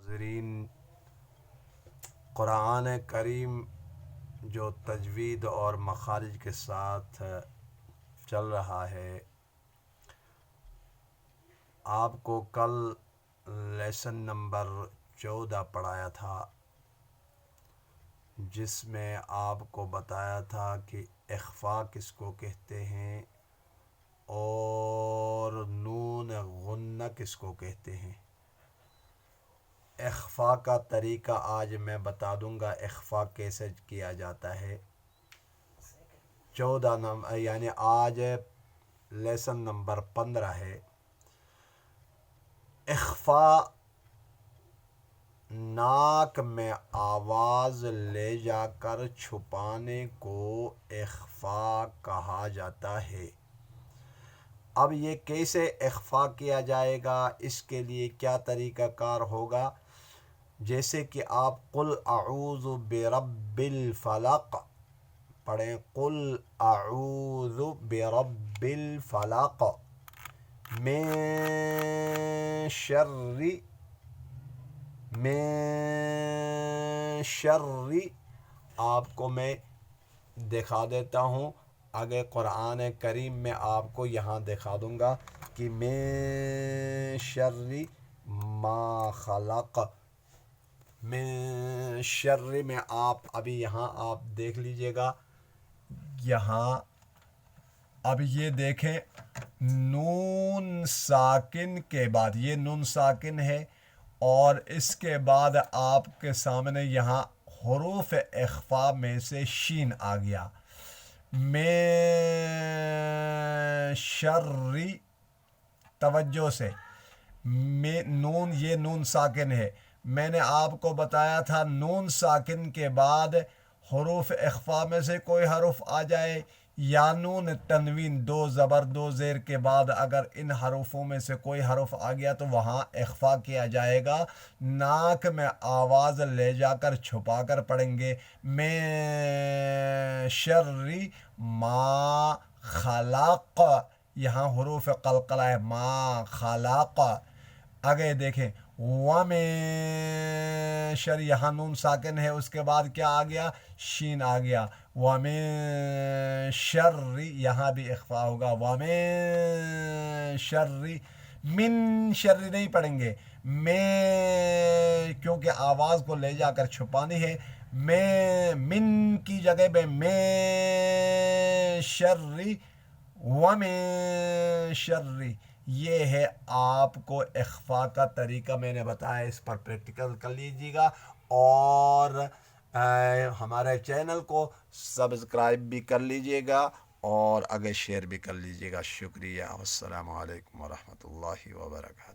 ناظرین، قرآن کریم جو تجوید اور مخارج کے ساتھ چل رہا ہے، آپ کو کل لیسن نمبر 14 پڑھایا تھا، جس میں آپ کو بتایا تھا کہ اخفا کس کو کہتے ہیں اور نون غنہ کس کو کہتے ہیں۔ اخفا کا طریقہ آج میں بتا دوں گا، اخفا کیسے کیا جاتا ہے۔ 14 نمبر یعنی آج لیسن نمبر 15 ہے۔ اخفا ناک میں آواز لے جا کر چھپانے کو اخفا کہا جاتا ہے۔ اب یہ کیسے اخفا کیا جائے گا، اس کے لیے کیا طریقہ کار ہوگا؟ جیسے کہ آپ قل اعوذ برب الفلق پڑھیں، قل اعوذ برب الفلق من شر آپ کو میں دکھا دیتا ہوں، آگے قرآن کریم میں آپ کو یہاں دکھا دوں گا کہ من شر ما خلق، من شر میں آپ ابھی یہاں آپ دیکھ لیجئے گا، یہاں اب یہ دیکھیں نون ساکن کے بعد، یہ نون ساکن ہے اور اس کے بعد آپ کے سامنے یہاں حروف اخفا میں سے شین آ گیا، میں شر، توجہ سے نون، یہ نون ساکن ہے۔ میں نے آپ کو بتایا تھا نون ساکن کے بعد حروف اخفا میں سے کوئی حرف آ جائے یا نون تنوین، دو زبر دو زیر کے بعد اگر ان حروفوں میں سے کوئی حرف آ گیا تو وہاں اخفا کیا جائے گا، ناک میں آواز لے جا کر چھپا کر پڑھیں گے، میں شر ما خلق، یہاں حروف قلقلہ ہے، ما خلق۔ آگے دیکھیں وَمِن شر، یہاں نون ساکن ہے، اس کے بعد کیا آ گیا؟ شین آ گیا، وَمِن شر، یہاں بھی اخفا ہوگا، وَمِن شر، من شر نہیں پڑھیں گے، میں، کیونکہ آواز کو لے جا کر چھپانی ہے، میں من کی جگہ پہ میں شر، وَمِن شر، یہ ہے آپ کو اخفا کا طریقہ میں نے بتایا، اس پر پریکٹیکل کر لیجیے گا اور ہمارے چینل کو سبسکرائب بھی کر لیجیے گا اور آگے شیئر بھی کر لیجیے گا۔ شکریہ، السلام علیکم ورحمۃ اللہ وبرکاتہ۔